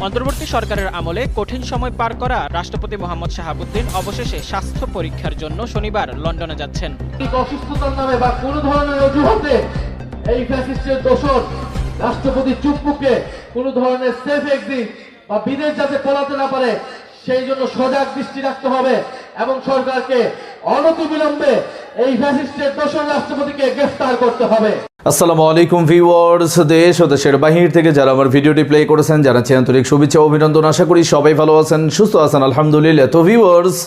অন্তর্বর্তী সরকারের আমলে কঠিন সময় পার করা রাষ্ট্রপতি মোহাম্মদ শাহাবুদ্দিন অবশেষে স্বাস্থ্য পরীক্ষার জন্য শনিবার লন্ডনে যাচ্ছেন। অসুস্থতার নামে বা কোনো ধরনের অজুহাতে এই ফ্যাসিস্টের দোষর রাষ্ট্রপতি চুপ্পুকে কোনো ধরনের সেফ এক্সিট বা বিদেশ যাতে পলাতে না পারে সেই জন্য সজাগ দৃষ্টি রাখতে হবে এবং সরকারকে অনতিবিলম্বে এই ফ্যাসিস্টের দোষর রাষ্ট্রপতিকে গ্রেফতার করতে হবে। আসসালামু আলাইকুম ভিউয়ার্স, দেশ ও দেশের বাহির থেকে যারা আমার ভিডিওটি প্লে করেছেন জানাচ্ছি আন্তরিক শুভেচ্ছা ও অভিনন্দন। আশা করি সবাই ভালো আছেন, সুস্থ আছেন, আলহামদুলিল্লাহ। তো ভিউয়ার্স,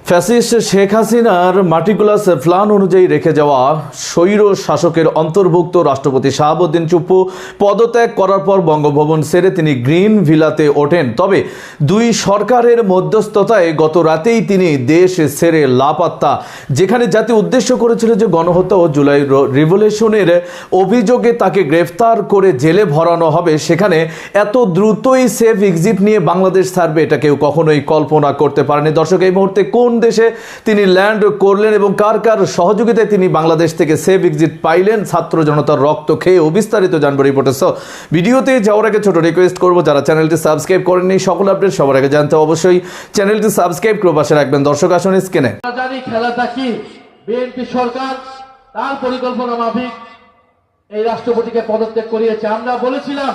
ফ্যাসিস্ট শেখ হাসিনার মাটিকুলাস প্ল্যান অনুযায়ী রেখে যাওয়া স্বৈর শাসকের অন্তর্ভুক্ত রাষ্ট্রপতি শাহাবুদ্দিন চুপ্পু পদত্যাগ করার পর বঙ্গভবন ছেড়ে তিনি গ্রিন ভিলাতে ওঠেন। তবে দুই সরকারের মধ্যস্থতায় গত রাতেই তিনি দেশ ছেড়ে লাপাত্তা। যেখানে জাতি উদ্দেশ্য করেছিল যে গণহত্যা ও জুলাই রিভলিউশনের অভিযোগে তাকে গ্রেফতার করে জেলে ভরানো হবে, সেখানে এত দ্রুতই সেফ এক্সিট নিয়ে বাংলাদেশ ছাড়বে এটা কেউ কখনোই কল্পনা করতে পারেনি। দর্শক, এই মুহূর্তে কোন দেশে তিনি ল্যান্ড করলেন এবং কার কার সহযোগিতায় তিনি বাংলাদেশ থেকে সেফ এক্সিট পাইলেন, ছাত্র জনতার রক্ত খেয়ে বিস্তারিত জানবো রিপোর্টে। সো ভিডিওতে যাওয়ার আগে ছোট রিকোয়েস্ট করবো, যারা চ্যানেলটি সাবস্ক্রাইব করেননি সকল আপডেট সবার আগে জানতে অবশ্যই চ্যানেলটি সাবস্ক্রাইব করে পাশে রাখবেন। দর্শক, আসুন স্ক্রিনে। জানি খেলাটা কি, বিএনপি সরকার তার পরিকল্পনা মাফিক এই রাষ্ট্রপতিকে পদত্যাগ করিয়েছে। আমরা বলেছিলাম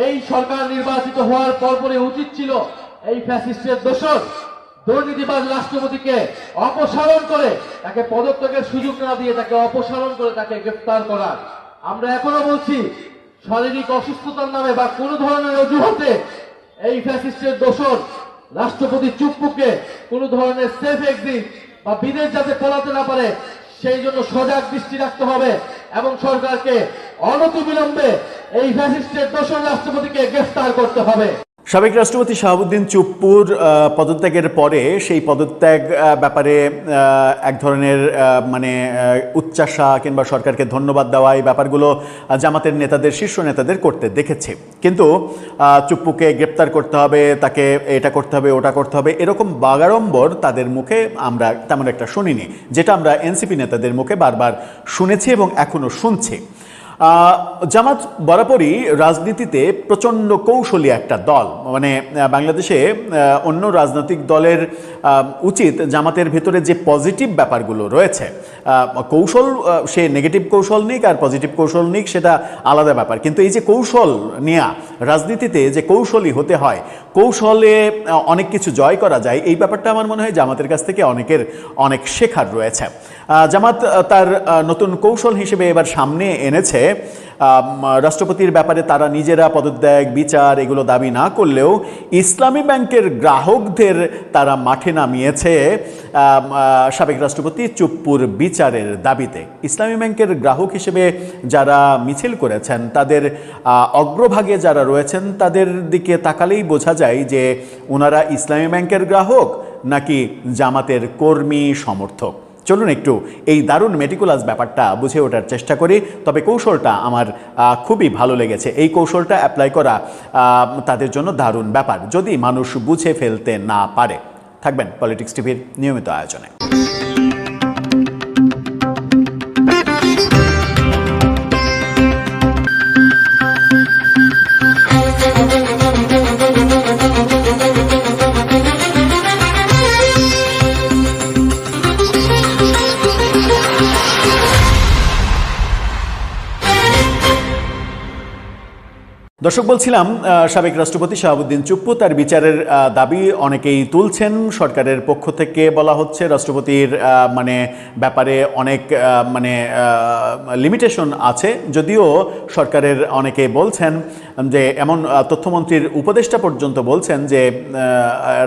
এই সরকার নির্বাচিত হওয়ার পরপরই উচিত ছিল এই ফ্যাসিস্টের দোষর দুর্নীতিবাজ রাষ্ট্রপতিকে অপসারণ করে তাকে পদত্যাগের সুযোগ না দিয়ে তাকে অপসারণ করে তাকে গ্রেফতার করার। আমরা এখনো বলছি শারীরিক অসুস্থতার নামে বা কোনো ধরনের অজুহাতে এই ফ্যাসিস্টের দোষর রাষ্ট্রপতি চুপ্পুকে কোনো ধরনের সেফ এক্সিট বা বিদেশ যাতে পলাতে না পারে সেই জন্য সজাগ দৃষ্টি রাখতে হবে এবং সরকারকে অনতিবিলম্বে এই ফ্যাসিস্টের দোষর রাষ্ট্রপতিকে গ্রেফতার করতে হবে। সাবেক রাষ্ট্রপতি শাহাবুদ্দিন চুপ্পুর পদত্যাগের পরে সেই পদত্যাগ ব্যাপারে এক ধরনের উচ্চাসা কিংবা সরকারকে ধন্যবাদ দেওয়া এই ব্যাপারগুলো জামাতের নেতাদের, শীর্ষ নেতাদের করতে দেখেছি। কিন্তু চুপ্পুকে গ্রেপ্তার করতে হবে, তাকে এটা করতে হবে, ওটা করতে হবে, এরকম বাগাড়ম্বর তাদের মুখে আমরা তেমন একটা শুনিনি, যেটা আমরা এনসিপি নেতাদের মুখে বারবার শুনেছি এবং এখনও শুনছি। জামাত বরাবরই রাজনীতিতে প্রচণ্ড কৌশলী একটা দল। বাংলাদেশে অন্য রাজনৈতিক দলের উচিত জামাতের ভেতরে যে পজিটিভ ব্যাপারগুলো রয়েছে, কৌশল, সে নেগেটিভ কৌশল নিক আর পজিটিভ কৌশল নিক সেটা আলাদা ব্যাপার, কিন্তু এই যে কৌশল নেয়া, রাজনীতিতে যে কৌশলী হতে হয়, কৌশলে অনেক কিছু জয় করা যায়, এই ব্যাপারটা আমার মনে হয় জামাতের কাছ থেকে অনেক শেখার রয়েছে। জামাত তার নতুন কৌশল হিসেবে এবার সামনে এনেছে রাষ্ট্রপতির ব্যাপারে তারা নিজেরা পদত্যাগ, বিচার এগুলো দাবি না করলেও ইসলামী ব্যাংকের গ্রাহকদের তারা মাঠে নামিয়েছে সাবেক রাষ্ট্রপতি চুপ্পুর বিচারের দাবিতে। ইসলামী ব্যাংকের গ্রাহক হিসেবে যারা মিছিল করেছেন তাদের অগ্রভাগে যারা রয়েছেন তাদের দিকে তাকালেই বোঝা যায় যে ওনারা ইসলামী ব্যাংকের গ্রাহক নাকি জামাতের কর্মী সমর্থক। চলুন একটু এই দারুণ মেটিকুলাস ব্যাপারটা বুঝে ওঠার চেষ্টা করি। তবে কৌশলটা আমার খুবই ভালো লেগেছে। এই কৌশলটা অ্যাপ্লাই করা তাদের জন্য দারুণ ব্যাপার, যদি মানুষ বুঝে ফেলতে না পারে। থাকবেন পলিটিক্স টিভির নিয়মিত আয়োজনে। দর্শক, বলছিলাম সাবেক রাষ্ট্রপতি শাহাবুদ্দিন চুপ্পু তার বিচারের দাবি অনেকেই তুলছেন। সরকারের পক্ষ থেকে বলা হচ্ছে রাষ্ট্রপতির ব্যাপারে অনেক লিমিটেশন আছে, যদিও সরকারের অনেকে বলছেন যে, এমন তথ্যমন্ত্রীর উপদেষ্টা পর্যন্ত বলছেন যে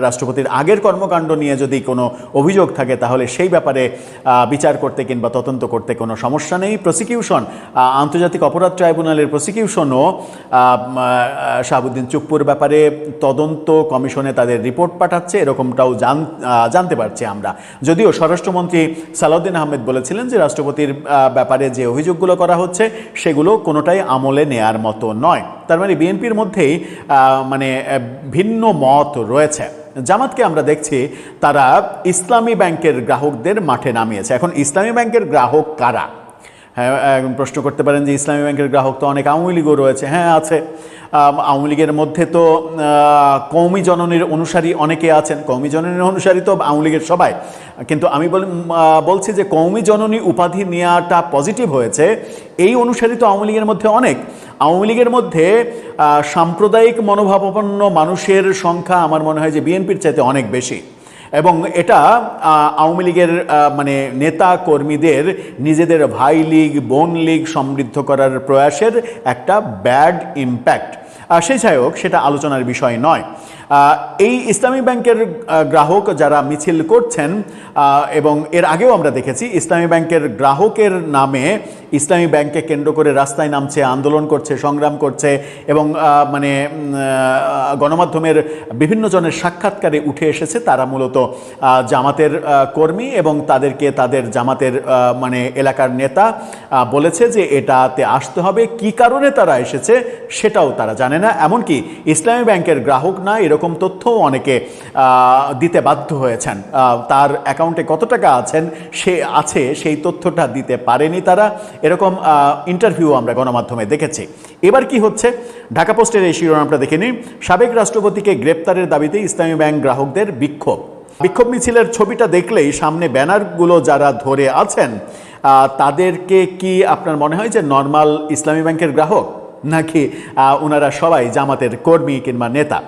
রাষ্ট্রপতির আগের কর্মকাণ্ড নিয়ে যদি কোনো অভিযোগ থাকে তাহলে সেই ব্যাপারে বিচার করতে কিংবা তদন্ত করতে কোনো সমস্যা নেই। প্রসিকিউশন, আন্তর্জাতিক অপরাধ ট্রাইব্যুনালের প্রসিকিউশনও শাহাবুদ্দিন চুপ্পুর ব্যাপারে তদন্ত কমিশনে তাদের রিপোর্ট পাঠাচ্ছে, এরকমটাও জানতে পারছি আমরা। যদিও স্বরাষ্ট্রমন্ত্রী সালাউদ্দিন আহমেদ বলেছিলেন যে রাষ্ট্রপতির ব্যাপারে যে অভিযোগগুলো করা হচ্ছে সেগুলো কোনোটাই আমলে নেয়ার মতো নয়। তার বিএনপির মধ্যেই ভিন্ন মত রয়েছে। জামাতকে আমরা দেখছি তারা ইসলামী ব্যাংকের গ্রাহকদের মাঠে নামিয়েছে। এখন ইসলামী ব্যাংকের গ্রাহক কারা? হ্যাঁ, প্রশ্ন করতে পারেন যে ইসলামী ব্যাংকের গ্রাহক তো অনেক আওয়ামী লীগও রয়েছে। হ্যাঁ, আছে। আওয়ামী লীগের মধ্যে তো কওমি জননীর অনুসারী অনেকে আছেন, কওমি জননীর অনুসারী তো আওয়ামী লীগের সবাই, কিন্তু আমি বলছি যে কওমি জননী উপাধি নেওয়াটা পজিটিভ হয়েছে, এই অনুসারী তো আওয়ামী লীগের মধ্যে অনেক। আওয়ামী লীগের মধ্যে সাম্প্রদায়িক মনোভাবাপন্ন মানুষের সংখ্যা আমার মনে হয় যে বিএনপির চাইতে অনেক বেশি, এবং এটা আওয়ামী লীগের মানে নেতা কর্মীদের নিজেদের ভাই লীগ বোন লীগ সমৃদ্ধ করার প্রয়াসের একটা ব্যাড ইম্প্যাক্ট। সেই যাই হোক, সেটা আলোচনার বিষয় নয়। এই ইসলামী ব্যাংকের গ্রাহক যারা মিছিল করছেন, এবং এর আগেও আমরা দেখেছি ইসলামী ব্যাংকের গ্রাহকের নামে ইসলামী ব্যাংককে কেন্দ্র করে রাস্তায় নামছে, আন্দোলন করছে, সংগ্রাম করছে, এবং মানে গণমাধ্যমের বিভিন্ন জনের সাক্ষাৎকারে উঠে এসেছে তারা মূলত জামাতের কর্মী, এবং তাদেরকে তাদের জামাতের মানে এলাকার নেতা বলেছে যে এটাতে আসতে হবে। কি কারণে তারা এসেছে সেটাও তারা জানে না, এমনকি ইসলামী ব্যাংকের গ্রাহক না এরকম তথ্যও অনেকে দিতে বাধ্য হয়েছেন। তার অ্যাকাউন্টে কত টাকা আছে সেই তথ্যটা দিতে পারেনি তারা, এরকম ইন্টারভিউ আমরা গণমাধ্যমে দেখেছি। এবার কি হচ্ছে, ঢাকা পোস্টের এই শিরোনামটা দেখে নিন। সাবেক রাষ্ট্রপতিকে গ্রেপ্তারের দাবিতে ইসলামী ব্যাংক গ্রাহকদের বিক্ষোভ। বিক্ষোভ মিছিলের ছবিটা দেখলেই সামনে ব্যানারগুলো যারা ধরে আছেন তাদেরকে কি আপনার মনে হয় যে নর্মাল ইসলামী ব্যাংকের গ্রাহক, নাকি ওনারা সবাই জামাতের কর্মী কিংবা নেতা?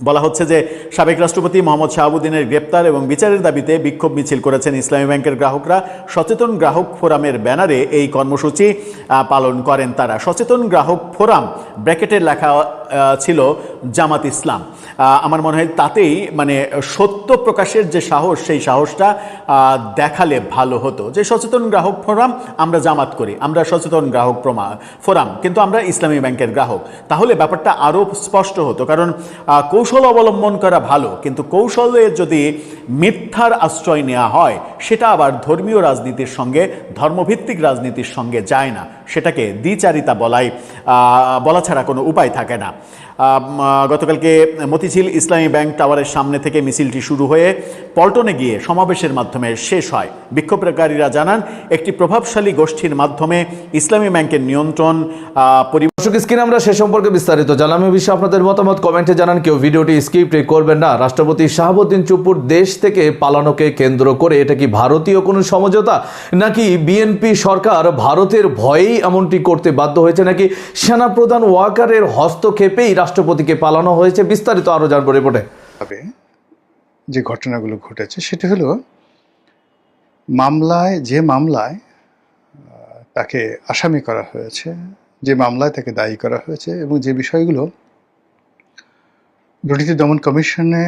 বলা হচ্ছে যে সাবেক রাষ্ট্রপতি মোহাম্মদ শাহাবুদ্দিনের গ্রেপ্তার এবং বিচারের দাবিতে বিক্ষোভ মিছিল করেছেন ইসলামী ব্যাংকের গ্রাহকরা। সচেতন গ্রাহক ফোরামের ব্যানারে এই কর্মসূচি পালন করেন তারা। সচেতন গ্রাহক ফোরাম ব্র্যাকেটে লেখা ছিল জামাত ইসলাম। আমার মনে হয় তাতেই মানে সত্য প্রকাশের যে সাহস, সেই সাহসটা দেখালে ভালো হতো, যে সচেতন গ্রাহক ফোরাম আমরা জামাত করি, আমরা সচেতন গ্রাহক ফোরাম, কিন্তু আমরা ইসলামী ব্যাংকের গ্রাহক। তাহলে ব্যাপারটা আরও স্পষ্ট হতো। কারণ কৌশল অবলম্বন করা ভালো, কিন্তু কৌশলে যদি মিথ্যার আশ্রয় নেওয়া হয় সেটা আবার ধর্মীয় রাজনীতির সঙ্গে, ধর্মভিত্তিক রাজনীতির সঙ্গে যায় না, সেটাকে দ্বিচারিতা বলা ছাড়া কোনো উপায় থাকে না। গতকালকে মতিঝিল ইসলামী ব্যাংক টাওয়ারের সামনে থেকে মিছিলটি শুরু হয়ে পল্টনে গিয়ে সমাবেশের মাধ্যমে শেষ হয়। বিক্ষোভকারীরা জানান একটি প্রভাবশালী গোষ্ঠীর মাধ্যমে ইসলামী ব্যাংকের নিয়ন্ত্রণ দর্শক, স্ক্রিনে আমরা সে সম্পর্কে বিস্তারিত জানলাম। এই বিষয়ে আপনাদের মতামত কমেন্টে জানান। কেউ ভিডিওটি স্কিপ করবেন না। রাষ্ট্রপতি শাহাবুদ্দিন চুপ্পুর দেশ থেকে পালানোকে কেন্দ্র করে এটা কি ভারতীয় কোনো সমঝোতা, নাকি বিএনপি সরকার ভারতের ভয়েই এমনটি করতে বাধ্য হয়েছে, নাকি সেনাপ্রধান ওয়াকারের হস্তক্ষেপেই রাষ্ট্রপতিকে পালানো হয়েছে? বিস্তারিত আরো জানবো রিপোর্টে। যে ঘটনাগুলো ঘটেছে সেটা হলো যে মামলায় তাকে আসামি করা হয়েছে, যে মামলায় তাকে দায়ী করা হয়েছে, এবং যে বিষয়গুলো দুর্নীতি দমন কমিশনে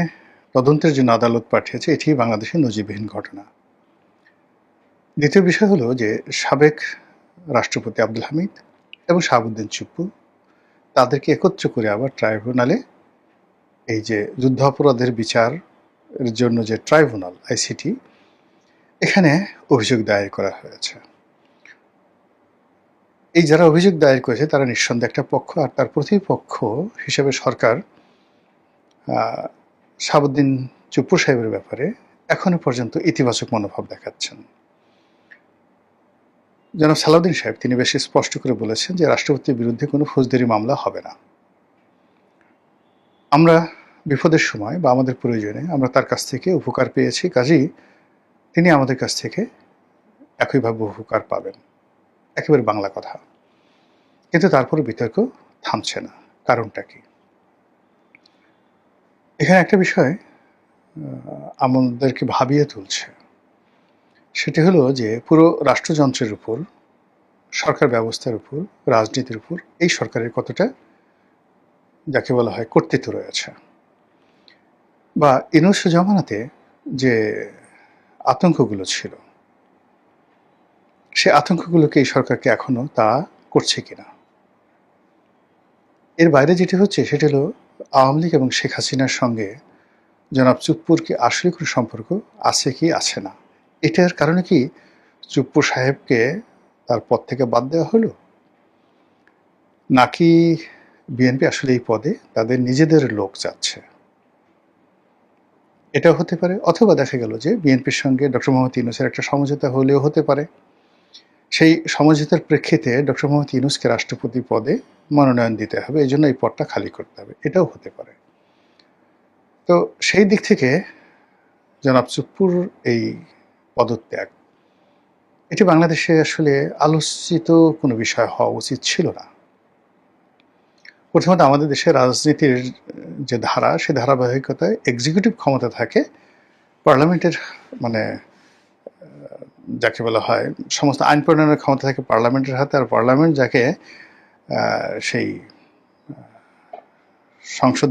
তদন্তের জন্য আদালত পাঠিয়েছে, এটি বাংলাদেশের নজিরবিহীন ঘটনা। দ্বিতীয় বিষয় হলো যে সাবেক রাষ্ট্রপতি আব্দুল হামিদ এবং শাহাবুদ্দিন চুপ্পু, তাদেরকে একত্র করে আবার ট্রাইব্যুনালে এই যে যুদ্ধাপরাধের বিচারের জন্য যে ট্রাইব্যুনাল আইসিটি, এখানে অভিযোগ দায়ের করা হয়েছে। এই যারা অভিযোগ দায়ের করেছে তারা নিঃসন্দেহে একটা পক্ষ, আর তার প্রতিপক্ষ হিসেবে সরকার শাহাবুদ্দিন চুপ্পু সাহেবের ব্যাপারে এখনো পর্যন্ত ইতিবাচক মনোভাব দেখাচ্ছেন। জনাব সালাউদ্দিন সাহেব তিনি বেশ স্পষ্ট করে বলেছেন যে রাষ্ট্রপতির বিরুদ্ধে কোনো ফৌজদারি মামলা হবে না। আমরা বিপদের সময় বা আমাদের প্রয়োজনে আমরা তার কাছ থেকে উপকার পেয়েছি, কাজেই তিনি আমাদের কাছ থেকে একইভাবে উপকার পাবেন। একেবারে বাংলা কথা। কিন্তু তারপরে বিতর্ক থামছে না। কারণটা কি? এখানে একটা বিষয় আমাদেরকে ভাবিয়ে তুলছে, সেটি হলো যে পুরো রাষ্ট্রযন্ত্রের উপর, সরকার ব্যবস্থার উপর, রাজনীতির উপর এই সরকারের কতটা যাকে বলা হয় কর্তৃত্ব রয়েছে, বা ইউনূস জামানাতে যে আতঙ্কগুলো ছিল সে আতঙ্কগুলোকে এই সরকারকে এখনো তা করছে কিনা। এর বাইরে যেটি হচ্ছে সেটি হলো আওয়ামী লীগ এবং শেখ হাসিনার সঙ্গে জনাব চুপ্পুর কি আসলে কোনো সম্পর্ক আছে কি আছে না, এটার কারণে কি চুপ্পু সাহেবকে তার পদ থেকে বাদ দেওয়া হলো, নাকি বিএনপি আসলে এই পদে তাদের নিজেদের লোক চাচ্ছে? এটাও হতে পারে। অথবা দেখা গেল যে বিএনপির সঙ্গে ডক্টর মোহাম্মদ ইউনূসের একটা সমঝোতা হলেও হতে পারে। সেই সমঝোতার প্রেক্ষিতে ডক্টর মোহাম্মদ ইউনূসকে রাষ্ট্রপতি পদে মনোনয়ন দিতে হবে, এই জন্য এই পদটা খালি করতে হবে, এটাও হতে পারে। তো সেই দিক থেকে জনাব চুপ্পুর এই পদত্যাগ এটি বাংলাদেশে আসলে আলোচিত কোনো বিষয় হওয়া উচিত ছিল না। প্রথমত আমাদের দেশের রাজনীতির যে ধারা, সে ধারাবাহিকতায় এক্সিকিউটিভ ক্ষমতা থাকে পার্লামেন্টের, মানে যাকে বলা হয় সমস্ত আইন প্রণয়নের ক্ষমতা থাকে পার্লামেন্টের হাতে, আর পার্লামেন্ট যাকে সেই সংসদ।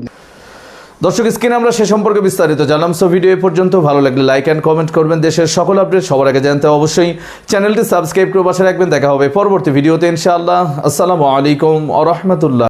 দর্শক, স্ক্রিনে আমরা সে সম্পর্কে বিস্তারিত জানলাম। সো ভিডিও এ পর্যন্ত। ভালো লাগলে লাইক অ্যান্ড কমেন্ট করবেন। দেশের সকল আপডেট সবার আগে জানতে অবশ্যই চ্যানেলটি সাবস্ক্রাইব করে পাশে রাখবেন। দেখা হবে পরবর্তী ভিডিওতে ইনশাআল্লাহ। আসসালামু আলাইকুম ওয়া রাহমাতুল্লাহ।